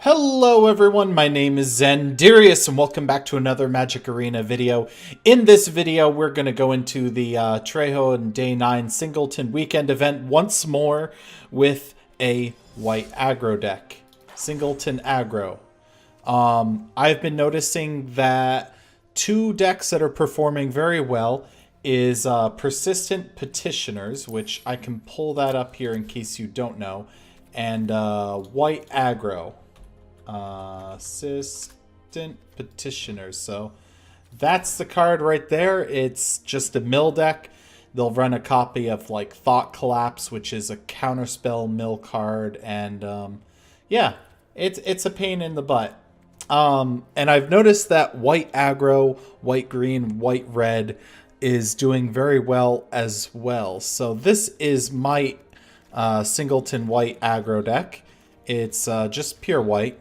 Hello everyone, my name is Xandierious and welcome back to another Magic Arena video. In this video, we're going to go into the Trejo and Day 9 Singleton weekend event once more with a white aggro deck. Singleton aggro. I've been noticing that two decks that are performing very well is Persistent Petitioners, which I can pull that up here in case you don't know, and white aggro. Assistant Petitioners. So that's the card right there. It's just a mill deck. They'll run a copy of like Thought Collapse, which is a counterspell mill card, and yeah, it's a pain in the butt. And I've noticed that white aggro, white green, white red is doing very well as well. So this is my Singleton white aggro deck. It's just pure white.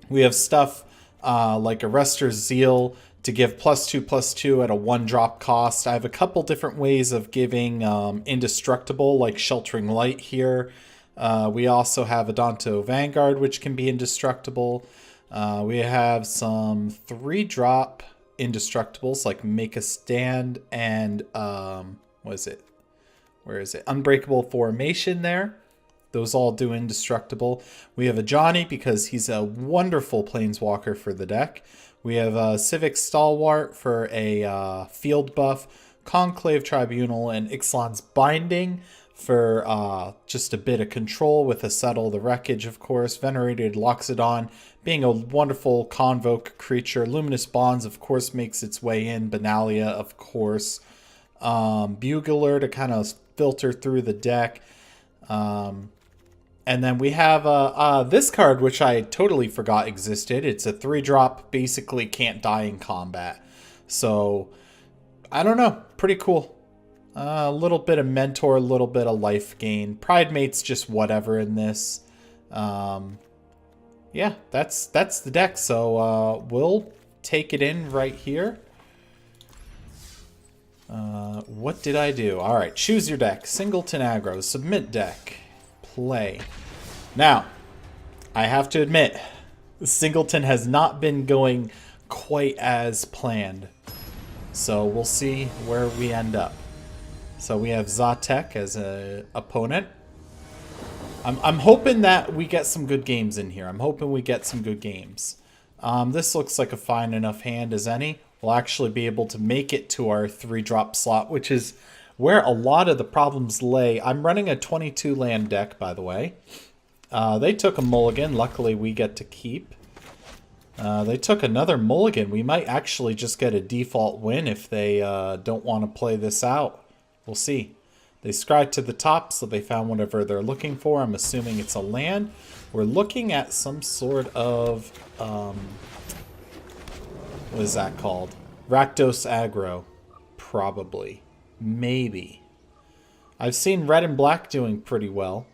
We have stuff like Arrester's Zeal to give +2/+2 at a 1-drop cost. I have a couple different ways of giving indestructible, like Sheltering Light here. We also have Adanto Vanguard, which can be indestructible. We have some 3-drop indestructibles like Make a Stand and what is it? Where is it? Unbreakable Formation there. Those all do indestructible. We have a Johnny because he's a wonderful planeswalker for the deck. We have a Civic Stalwart for a field buff, Conclave Tribunal, and Ixalan's Binding for just a bit of control with a Settle the Wreckage, of course. Venerated Loxodon being a wonderful convoke creature. Luminous Bonds, of course, makes its way in. Benalia, of course. Bugler to kind of filter through the deck. And then we have this card, which I totally forgot existed. It's a 3-drop, basically can't die in combat. So, I don't know. Pretty cool. A little bit of Mentor, a little bit of life gain. Pride Mate's just whatever in this. Yeah, that's the deck. So, we'll take it in right here. What did I do? All right, choose your deck. Singleton aggro, submit deck. Play. Now, I have to admit, Singleton has not been going quite as planned. So we'll see where we end up. So we have Zatek as an opponent. I'm hoping that we get some good games in here. I'm hoping we get some good games. This looks like a fine enough hand as any. We'll actually be able to make it to our 3-drop slot, which is where a lot of the problems lay. I'm running a 22 land deck, by the way. They took a mulligan. Luckily, we get to keep. They took another mulligan. We might actually just get a default win if they don't want to play this out. We'll see. They scryed to the top, so they found whatever they're looking for. I'm assuming it's a land. We're looking at some sort of... what is that called? Rakdos aggro. Probably. Maybe. I've seen red and black doing pretty well.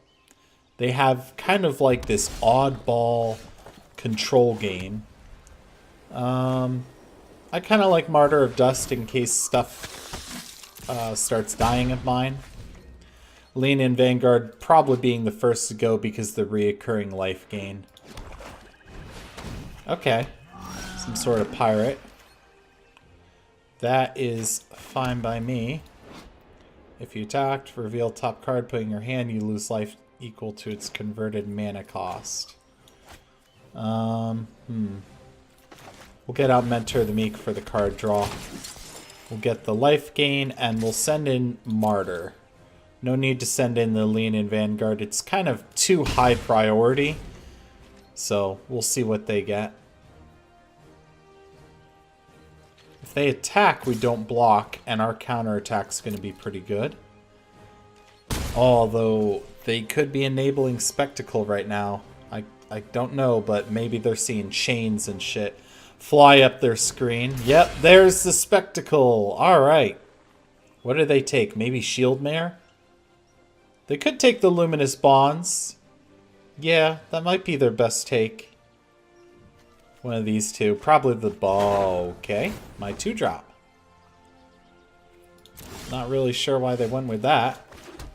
They have kind of like this oddball control game. I kind of like Martyr of Dust in case stuff starts dying of mine. Lean in Vanguard probably being the first to go because the reoccurring life gain. Okay. Some sort of pirate. That is fine by me. If you attacked, reveal top card, put in your hand, you lose life equal to its converted mana cost. We'll get out Mentor the Meek for the card draw. We'll get the life gain, and we'll send in Martyr. No need to send in the Lean in Vanguard. It's kind of too high priority. So, we'll see what they get. If they attack, we don't block, and our counterattack's going to be pretty good. Although, they could be enabling Spectacle right now. I don't know, but maybe they're seeing chains and shit fly up their screen. Yep, there's the Spectacle. Alright. What do they take? Maybe Shieldmare? They could take the Luminous Bonds. Yeah, that might be their best take. One of these two. Probably the ball. Okay. My 2-drop. Not really sure why they went with that.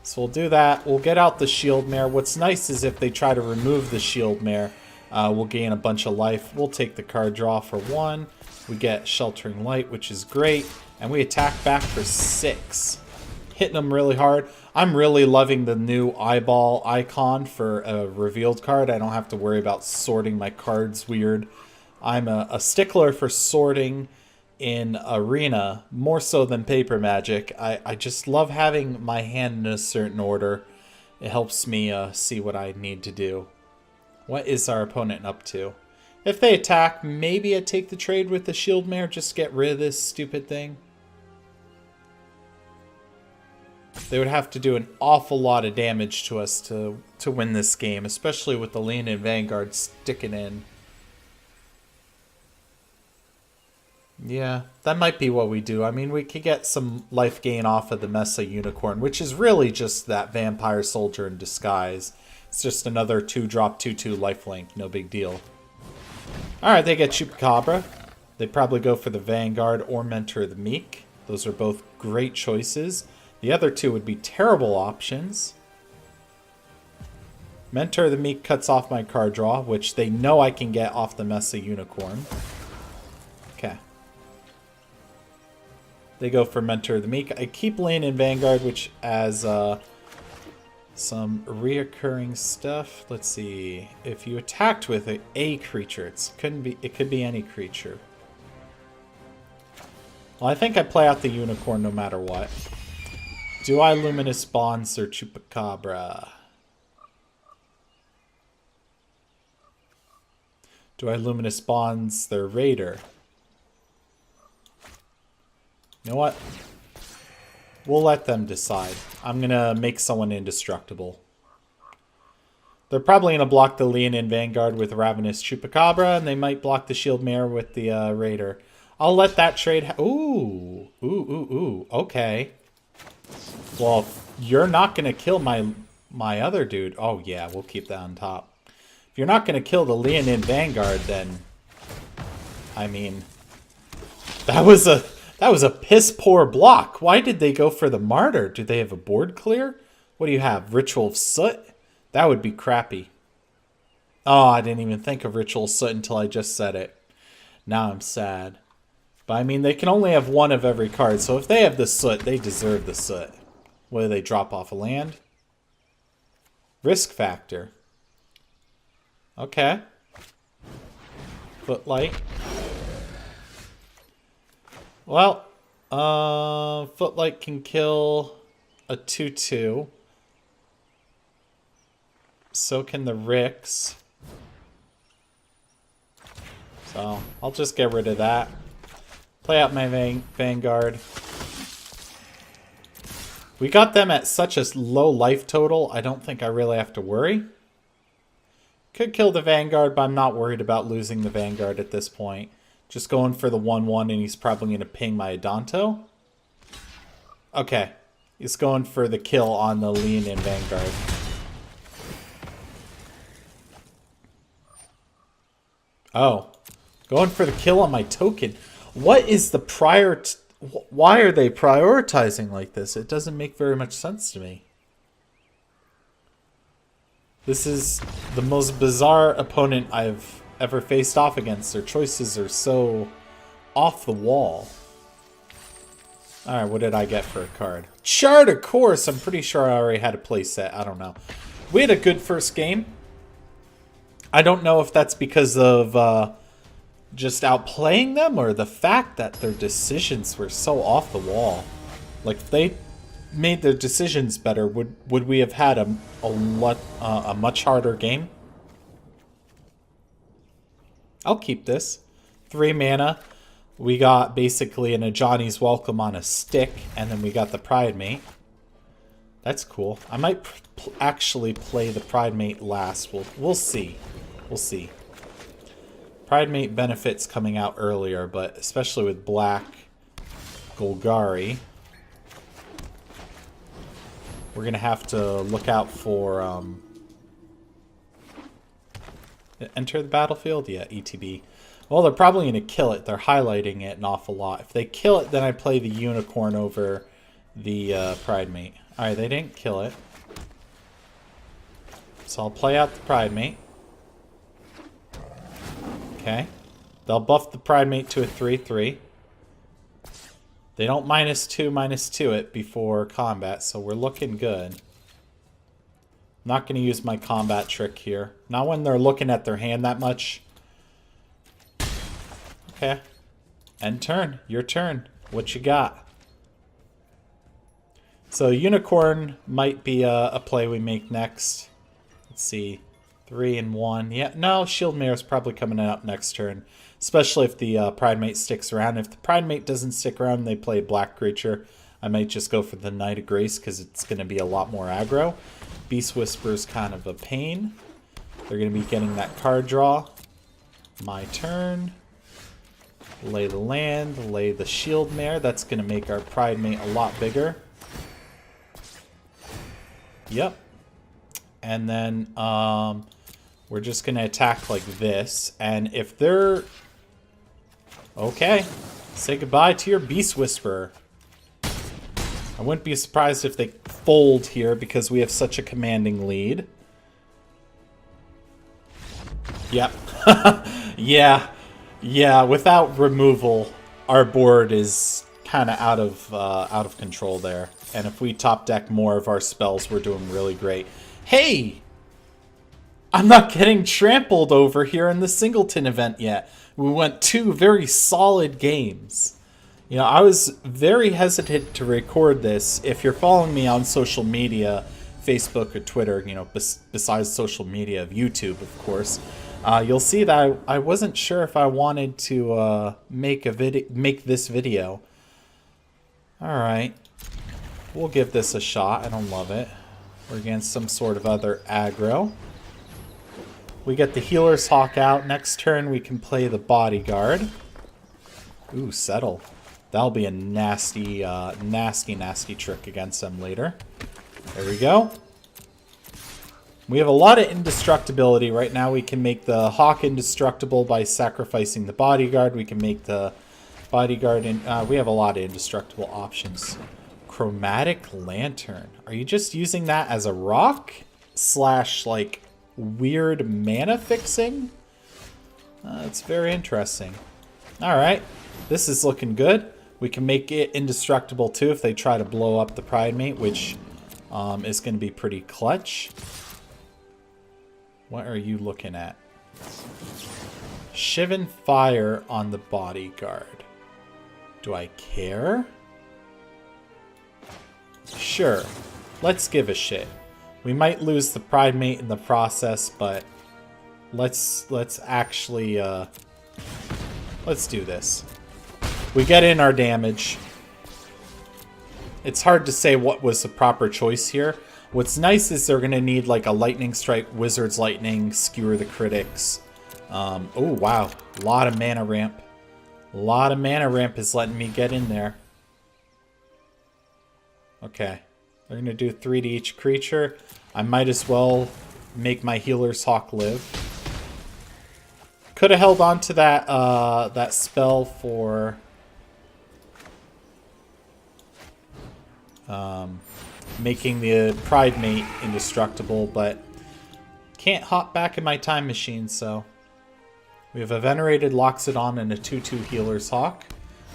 So we'll do that. We'll get out the Shieldmare. What's nice is if they try to remove the Shieldmare, We'll gain a bunch of life. We'll take the card draw for 1. We get Sheltering Light, which is great. And we attack back for 6. Hitting them really hard. I'm really loving the new eyeball icon for a revealed card. I don't have to worry about sorting my cards weird. I'm a stickler for sorting in Arena, more so than Paper Magic. I just love having my hand in a certain order. It helps me see what I need to do. What is our opponent up to? If they attack, maybe I take the trade with the Shield Mare, just get rid of this stupid thing. They would have to do an awful lot of damage to us to win this game, especially with the Lean and Vanguard sticking in. Yeah, that might be what we do. I mean, we could get some life gain off of the Mesa Unicorn, which is really just that Vampire Soldier in disguise. It's just another 2-drop 2/2 lifelink, no big deal. Alright, they get Chupacabra. They probably go for the Vanguard or Mentor the Meek. Those are both great choices. The other two would be terrible options. Mentor the Meek cuts off my card draw, which they know I can get off the Mesa Unicorn. Okay. They go for Mentor the Meek. I keep Lane in Vanguard, which has some reoccurring stuff. Let's see. If you attacked with a creature, it could be any creature. Well, I think I play out the Unicorn no matter what. Do I Luminous Bonds or Chupacabra? Do I Luminous Bonds their Raider? You know what? We'll let them decide. I'm going to make someone indestructible. They're probably going to block the Leonin Vanguard with Ravenous Chupacabra, and they might block the Shield Mare with the Raider. I'll let that trade... Ooh. Okay. Well, you're not going to kill my other dude. Oh, yeah, we'll keep that on top. If you're not going to kill the Leonin Vanguard, then... I mean... That was a piss-poor block. Why did they go for the Martyr? Do they have a board clear? What do you have? Ritual of Soot? That would be crappy. Oh, I didn't even think of Ritual of Soot until I just said it. Now I'm sad. But I mean, they can only have one of every card. So if they have the Soot, they deserve the Soot. What do they drop off a land? Risk Factor. Okay. Footlight. Well, Footlight can kill a 2/2. So can the Ricks. So, I'll just get rid of that. Play out my Vanguard. We got them at such a low life total, I don't think I really have to worry. Could kill the Vanguard, but I'm not worried about losing the Vanguard at this point. Just going for the 1/1, and he's probably going to ping my Adanto. Okay. He's going for the kill on the Leonin Vanguard. Oh. Going for the kill on my token. What is the why are they prioritizing like this? It doesn't make very much sense to me. This is the most bizarre opponent I've ever faced off against. Their choices are so off the wall. Alright, what did I get for a card? Chart of Course! I'm pretty sure I already had a play set. I don't know. We had a good first game. I don't know if that's because of just outplaying them or the fact that their decisions were so off the wall. Like, if they made their decisions better, would we have had a much harder game? I'll keep this. 3 mana. We got basically an Ajani's Welcome on a stick, and then we got the Pride Mate. That's cool. I might actually play the Pride Mate last. We'll see. We'll see. Pride Mate benefits coming out earlier, but especially with Black Golgari, we're going to have to look out for... Enter the battlefield? Yeah, ETB. Well, they're probably going to kill it. They're highlighting it an awful lot. If they kill it, then I play the Unicorn over the Pride Mate. Alright, they didn't kill it. So I'll play out the Pride Mate. Okay. They'll buff the Pride Mate to a 3/3. They don't -2/-2 it before combat, so we're looking good. I'm not going to use my combat trick here. Not when they're looking at their hand that much. Okay. End turn. Your turn. What you got? So Unicorn might be a play we make next. Let's see. 3 and 1. Yeah, no, Shield Mirror is probably coming up next turn. Especially if the Pride Mate sticks around. If the Pride Mate doesn't stick around and they play a black creature, I might just go for the Knight of Grace because it's going to be a lot more aggro. Beast Whisper is kind of a pain. They're going to be getting that card draw. My turn. Lay the land. Lay the Shield Mare. That's going to make our Pride Mate a lot bigger. Yep. And then we're just going to attack like this. And if they're... Okay. Say goodbye to your Beast Whisperer. I wouldn't be surprised if they fold here because we have such a commanding lead. Yep. Yeah, without removal, our board is kind of out of control there. And if we top deck more of our spells, we're doing really great. Hey! I'm not getting trampled over here in the Singleton event yet. We went 2 very solid games. You know, I was very hesitant to record this. If you're following me on social media, Facebook or Twitter, you know, besides social media of YouTube, of course, you'll see that I wasn't sure if I wanted to make this video. All right. We'll give this a shot. I don't love it. We're against some sort of other aggro. We get the Healer's Hawk out. Next turn, we can play the Bodyguard. Ooh, Settle. That'll be a nasty, nasty trick against them later. There we go. We have a lot of indestructibility. Right now, we can make the Hawk indestructible by sacrificing the Bodyguard. We can make the Bodyguard... we have a lot of indestructible options. Chromatic Lantern. Are you just using that as a rock? / like, weird mana fixing? It's very interesting. Alright. This is looking good. We can make it indestructible too if they try to blow up the Pride Mate, which is going to be pretty clutch. What are you looking at? Shivan Fire on the Bodyguard. Do I care? Sure. Let's give a shit. We might lose the Pride Mate in the process, but let's actually let's do this. We get in our damage. It's hard to say what was the proper choice here. What's nice is they're going to need like a Lightning Strike, Wizard's Lightning, Skewer the Critics. Oh, wow. A lot of mana ramp. A lot of mana ramp is letting me get in there. Okay. They're going to do 3 to each creature. I might as well make my Healer's Hawk live. Could have held on to that, that spell for... making the Pride Mate indestructible, but can't hop back in my time machine, so... We have a Venerated Loxodon and a 2/2 Healer's Hawk,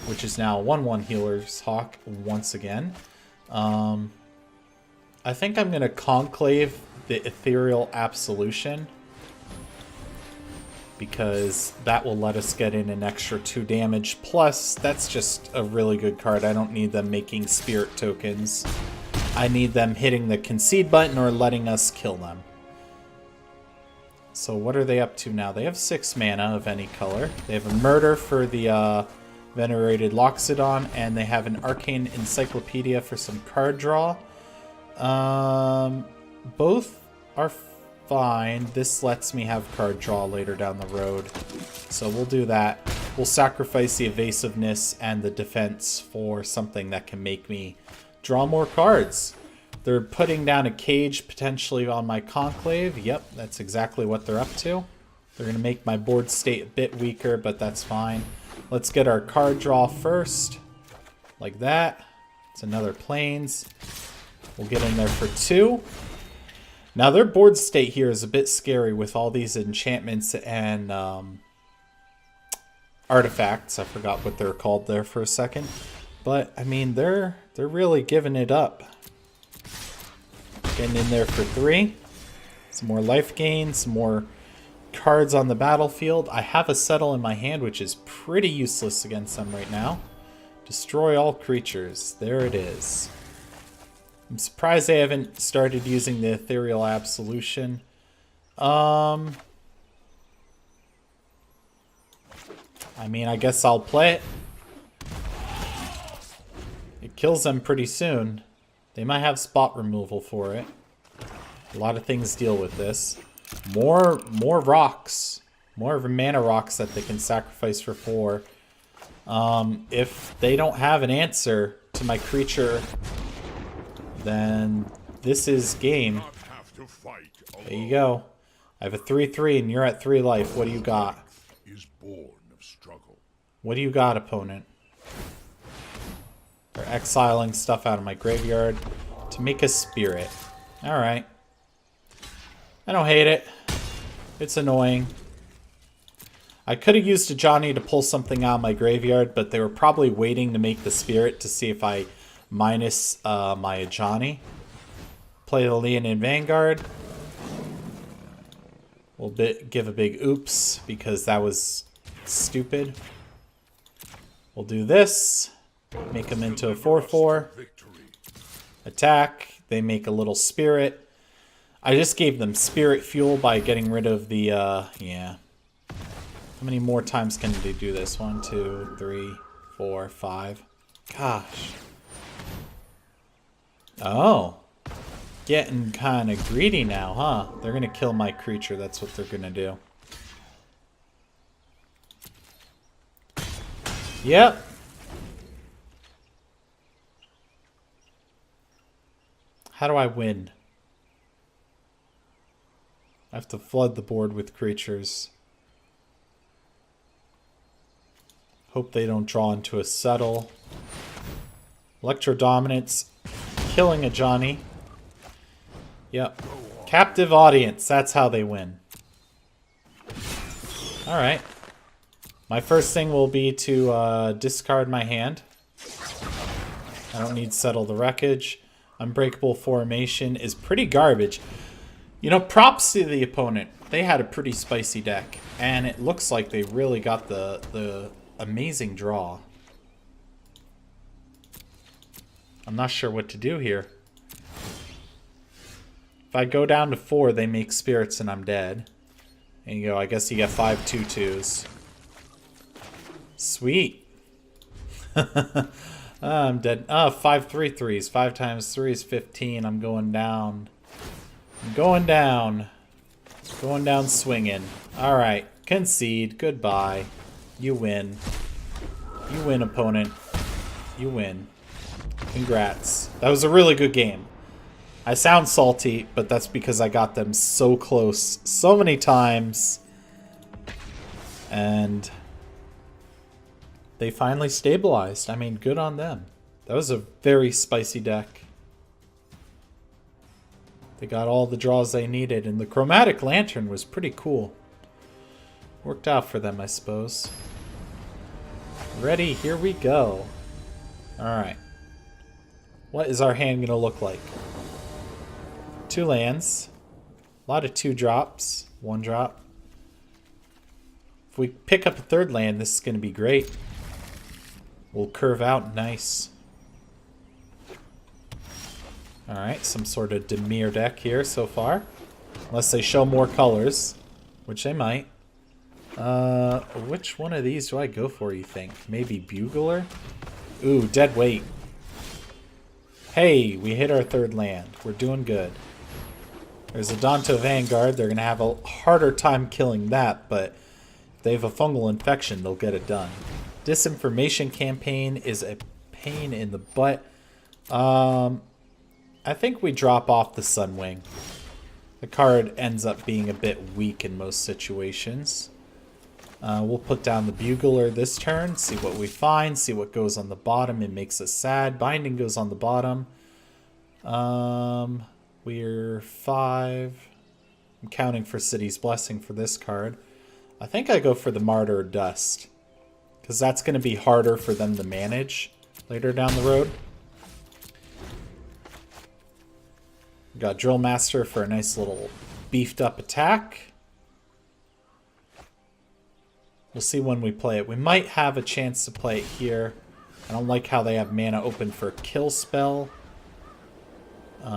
which is now a 1/1 Healer's Hawk once again. I think I'm going to Conclave the Ethereal Absolution, because that will let us get in an extra 2 damage. Plus, that's just a really good card. I don't need them making Spirit tokens. I need them hitting the Concede button or letting us kill them. So what are they up to now? They have 6 mana of any color. They have a Murder for the Venerated Loxodon, and they have an Arcane Encyclopedia for some card draw. Both are fine. This lets me have card draw later down the road. So we'll do that. We'll sacrifice the evasiveness and the defense for something that can make me draw more cards. They're putting down a cage potentially on my Conclave. Yep, that's exactly what they're up to. They're going to make my board state a bit weaker, but that's fine. Let's get our card draw first. Like that. It's another Plains. We'll get in there for 2. Now their board state here is a bit scary with all these enchantments and artifacts. I forgot what they're called there for a second. But, I mean, they're really giving it up. Getting in there for 3. Some more life gain, some more cards on the battlefield. I have a settle in my hand, which is pretty useless against them right now. Destroy all creatures. There it is. I'm surprised they haven't started using the Ethereal Absolution. I mean, I guess I'll play it. It kills them pretty soon. They might have spot removal for it. A lot of things deal with this. More rocks. More of a mana rocks that they can sacrifice for 4. If they don't have an answer to my creature, then this is game. There you go. I have a 3/3 and you're at 3 life. What do you got? What do you got, opponent? They're exiling stuff out of my graveyard to make a spirit. Alright. I don't hate it. It's annoying. I could have used a Johnny to pull something out of my graveyard, but they were probably waiting to make the spirit to see if I minus my Johnny. Play the Leon in Vanguard. We'll give a big oops because that was stupid. We'll do this. Make them into a 4/4. Attack. They make a little spirit. I just gave them spirit fuel by getting rid of the, yeah. How many more times can they do this? 1, 2, 3, 4, 5. Gosh. Oh. Getting kind of greedy now, huh? They're going to kill my creature. That's what they're going to do. Yep. How do I win? I have to flood the board with creatures. Hope they don't draw into a settle. Electro Dominance. Killing a Johnny. Yep. Captive Audience. That's how they win. Alright. My first thing will be to discard my hand. I don't need Settle the Wreckage. Unbreakable Formation is pretty garbage. You know, props to the opponent. They had a pretty spicy deck. And it looks like they really got the amazing draw. I'm not sure what to do here. If I go down to 4, they make spirits and I'm dead. There you go. I guess you get 5 2/2s. Sweet. I'm dead. 5 3/3s. 5 times 3 is 15. I'm going down. I'm going down. Going down swinging. Alright. Concede. Goodbye. You win. You win, opponent. You win. Congrats. That was a really good game. I sound salty, but that's because I got them so close so many times. And they finally stabilized. I mean, good on them. That was a very spicy deck. They got all the draws they needed, and the Chromatic Lantern was pretty cool. Worked out for them, I suppose. Ready, here we go. Alright. What is our hand going to look like? 2 lands. A lot of 2 drops. 1 drop. If we pick up a 3rd land, this is going to be great. We'll curve out nice. Alright, some sort of Dimir deck here so far. Unless they show more colors, which they might. Which one of these do I go for, you think? Maybe Bugler? Ooh, Dead Weight. Hey, we hit our 3rd land. We're doing good. There's a Danto Vanguard. They're going to have a harder time killing that, but if they have a fungal infection, they'll get it done. Disinformation Campaign is a pain in the butt. I think we drop off the Sunwing. The card ends up being a bit weak in most situations. We'll put down the Bugler this turn, see what we find, see what goes on the bottom. It makes us sad. Binding goes on the bottom. We're 5. I'm counting for City's Blessing for this card. I think I go for the Martyr Dust. because that's going to be harder for them to manage later down the road. We got Drill Master for a nice little beefed up attack. We'll see when we play it. We might have a chance to play it here. I don't like how they have mana open for a kill spell. Play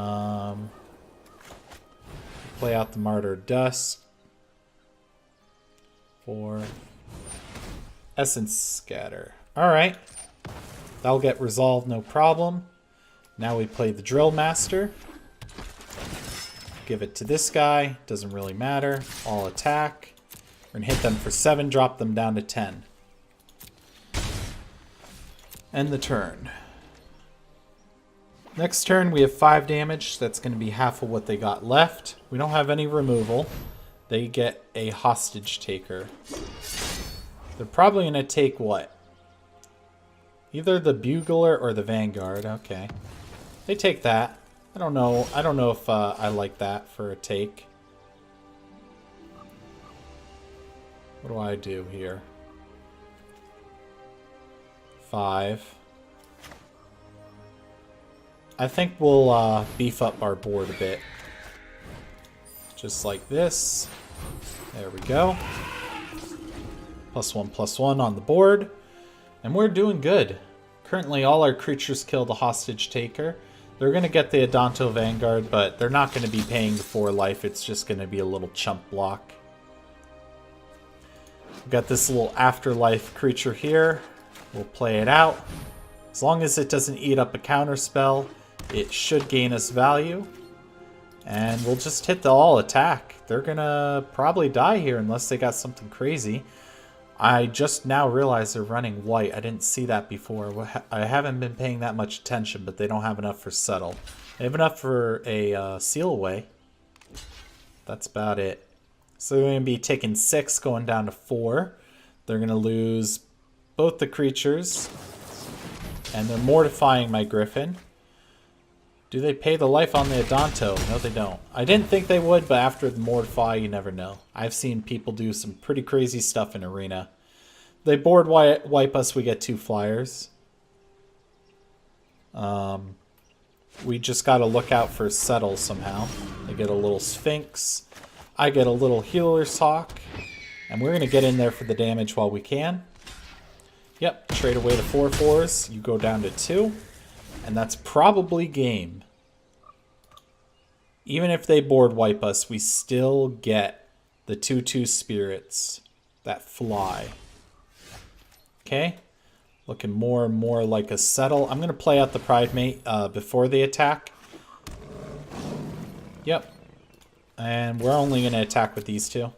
out the Martyr Dust. For Essence Scatter. Alright. That'll get resolved, no problem. Now we play the Drill Master. Give it to this guy. Doesn't really matter. All attack. We're going to hit them for 7, drop them down to 10. End the turn. Next turn we have 5 damage. That's going to be half of what they got left. We don't have any removal. They get a Hostage Taker. They're probably going to take what? Either the Bugler or the Vanguard. Okay. They take that. I don't know. I don't know if I like that for a take. What do I do here? 5. I think we'll beef up our board a bit. Just like this. There we go. +1/+1 on the board. And we're doing good. Currently all our creatures kill the Hostage Taker. They're going to get the Adanto Vanguard, but they're not going to be paying the 4 life. It's just going to be a little chump block. We've got this little Afterlife creature here. We'll play it out. As long as it doesn't eat up a counter spell, it should gain us value. And we'll just hit the all attack. They're going to probably die here unless they got something crazy. I just now realized they're running white. I didn't see that before. I haven't been paying that much attention, but they don't have enough for Settle. They have enough for a Seal Away. That's about it. So they're going to be taking 6, going down to 4. They're going to lose both the creatures. And they're mortifying my Griffin. Do they pay the life on the Adanto? No, they don't. I didn't think they would, but after the Mortify, you never know. I've seen people do some pretty crazy stuff in Arena. They board wipe us, we get 2 flyers. We just got to look out for Settle somehow. They get a little Sphinx. I get a little Healer's Hawk. And we're going to get in there for the damage while we can. Yep, trade away the 4/4s. You go down to 2. And that's probably game. Even if they board wipe us, we still get the 2/2 spirits that fly. Okay. Looking more and more like a Settle. I'm going to play out the Pride Mate before they attack. Yep. And we're only going to attack with these 2.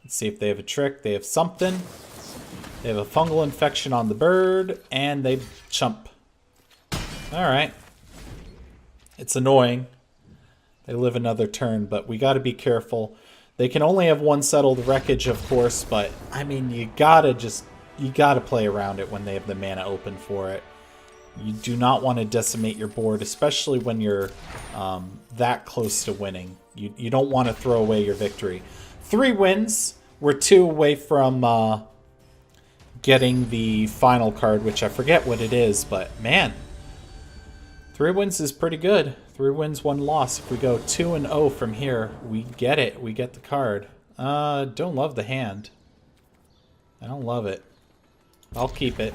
Let's see if they have a trick. They have something. They have a fungal infection on the bird. And they chump. Alright. It's annoying. They live another turn, but we got to be careful. They can only have 1 Settled Wreckage, of course, but, I mean, you gotta play around it when they have the mana open for it. You do not want to decimate your board, especially when you're that close to winning. You don't want to throw away your victory. 3 wins. We're 2 away from getting the final card, which I forget what it is, but, man. 3 wins is pretty good. 3 wins, 1 loss. If we go 2-0 from here, we get it. We get the card. Don't love the hand. I don't love it. I'll keep it.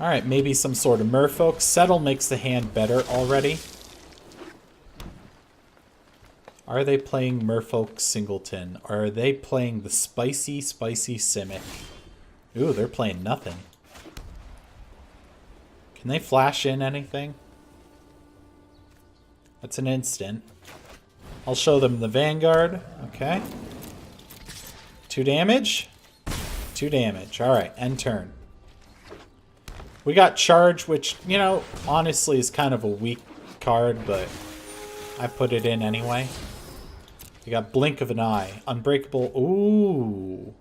Alright, maybe some sort of Merfolk. Settle makes the hand better already. Are they playing Merfolk Singleton? Or are they playing the spicy Simic? Ooh, they're playing nothing. Can they flash in anything? That's an instant. I'll show them the Vanguard. Okay. 2 damage. 2 damage. Alright, end turn. We got Charge, which, you know, honestly is kind of a weak card, but I put it in anyway. We got Blink of an Eye. Unbreakable. Ooh.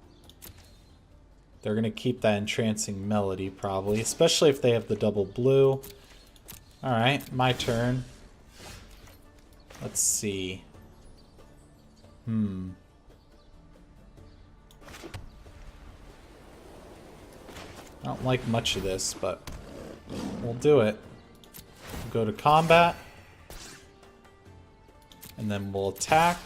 They're going to keep that Entrancing Melody, probably. Especially if they have the double blue. Alright, my turn. Let's see. don't like much of this, but we'll do it. We'll go to combat. And then we'll attack.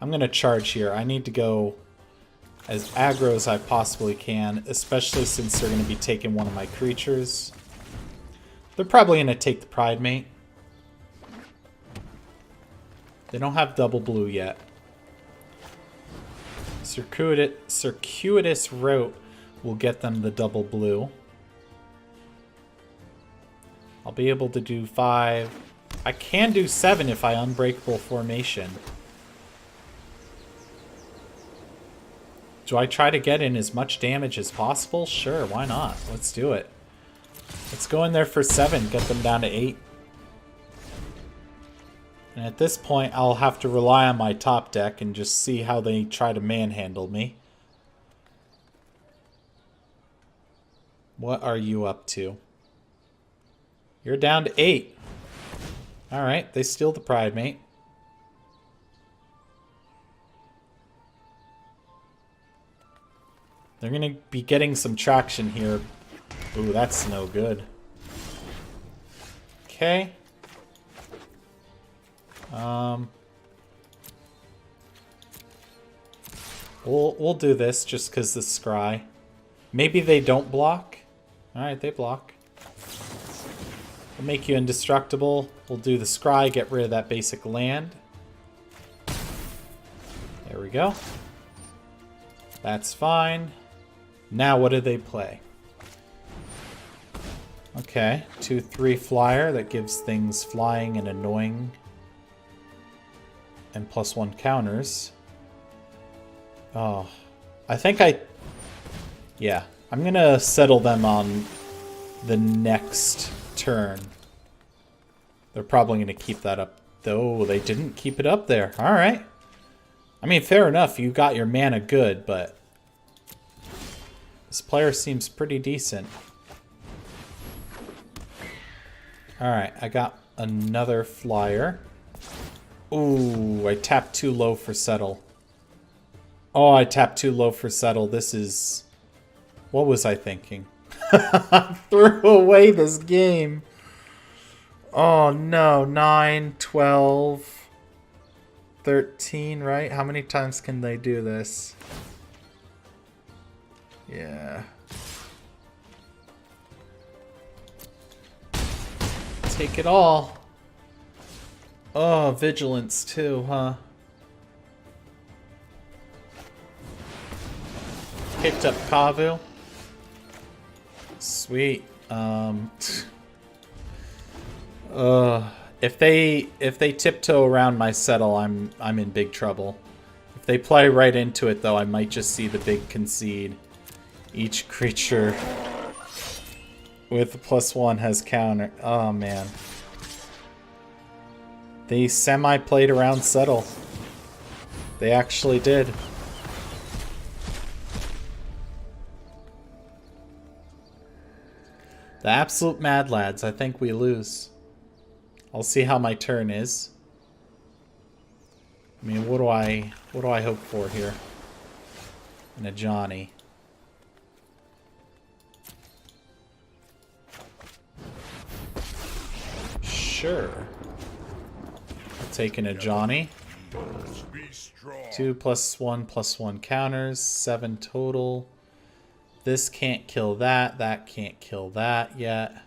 I'm going to charge here. I need to go as aggro as I possibly can, especially since they're going to be taking one of my creatures. They're probably going to take the Pride Mate. They don't have double blue yet. Circuitous Route will get them the double blue. I'll be able to do 5. I can do 7 if I Unbreakable Formation. Do I try to get in as much damage as possible? Sure, why not? Let's do it. Let's go in there for 7, get them down to 8. And at this point, I'll have to rely on my top deck and just see how they try to manhandle me. What are you up to? You're down to 8. Alright, they steal the Pride Mate. They're going to be getting some traction here. Ooh, that's no good. Okay. We'll do this just because the scry. Maybe they don't block. Alright, they block. We'll make you indestructible. We'll do the scry, get rid of that basic land. There we go. That's fine. Now what do they play? Okay, 2/3 flyer that gives things flying and annoying. And +1 counters. Oh, I think yeah, I'm gonna settle them on the next turn. They're probably gonna keep that up. Though they didn't keep it up there. Alright. I mean, fair enough, you got your mana good, but this player seems pretty decent. Alright, I got another flyer. Ooh, I tapped too low for settle. Oh, I tapped too low for settle. This is... What was I thinking? I threw away this game. Oh no, 9, 12, 13, right? How many times can they do this? Yeah. Take it all. Oh, vigilance too, huh? Picked up Kavu. Sweet. If they tiptoe around my settle, I'm in big trouble. If they play right into it though, I might just see the big concede. Each creature with a +1 has counter. Oh man. They semi-played around settle. They actually did. The absolute mad lads. I think we lose. I'll see how my turn is. I mean, what do I hope for here? And a Johnny. Sure. Taking a Johnny. 2 +1/+1 counters. 7 total. This can't kill that. That can't kill that yet.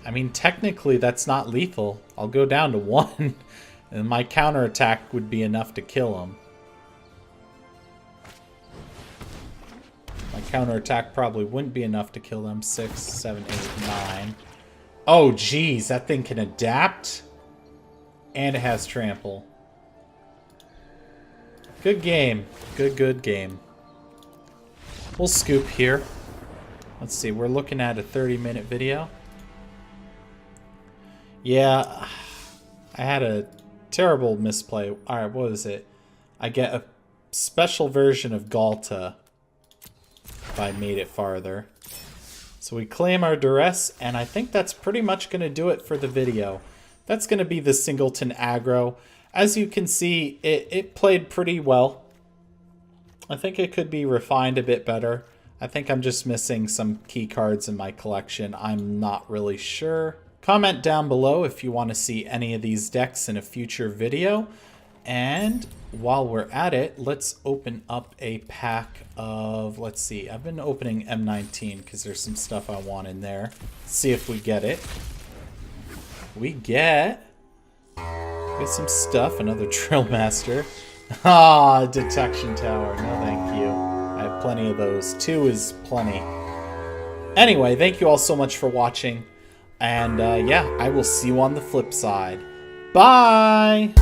I mean, technically that's not lethal. I'll go down to 1. And my counterattack would be enough to kill him. My counterattack probably wouldn't be enough to kill them. 6, 7, 8, 9. Oh, geez. That thing can adapt. And it has trample. Good game. Good game. We'll scoop here. Let's see. We're looking at a 30-minute video. Yeah. I had a terrible misplay. Alright, what is it? I get a special version of Galta if I made it farther. So we claim our duress, and I think that's pretty much going to do it for the video. That's going to be the Singleton aggro. As you can see, it played pretty well. I think it could be refined a bit better. I think I'm just missing some key cards in my collection. I'm not really sure. Comment down below if you want to see any of these decks in a future video. And while we're at it, let's open up a pack of, let's see, I've been opening M19 because there's some stuff I want in there. Let's see if we get it. We get some stuff, another Drill Master. Ah, Detection Tower, no thank you. I have plenty of those. 2 is plenty. Anyway, thank you all so much for watching. And yeah, I will see you on the flip side. Bye!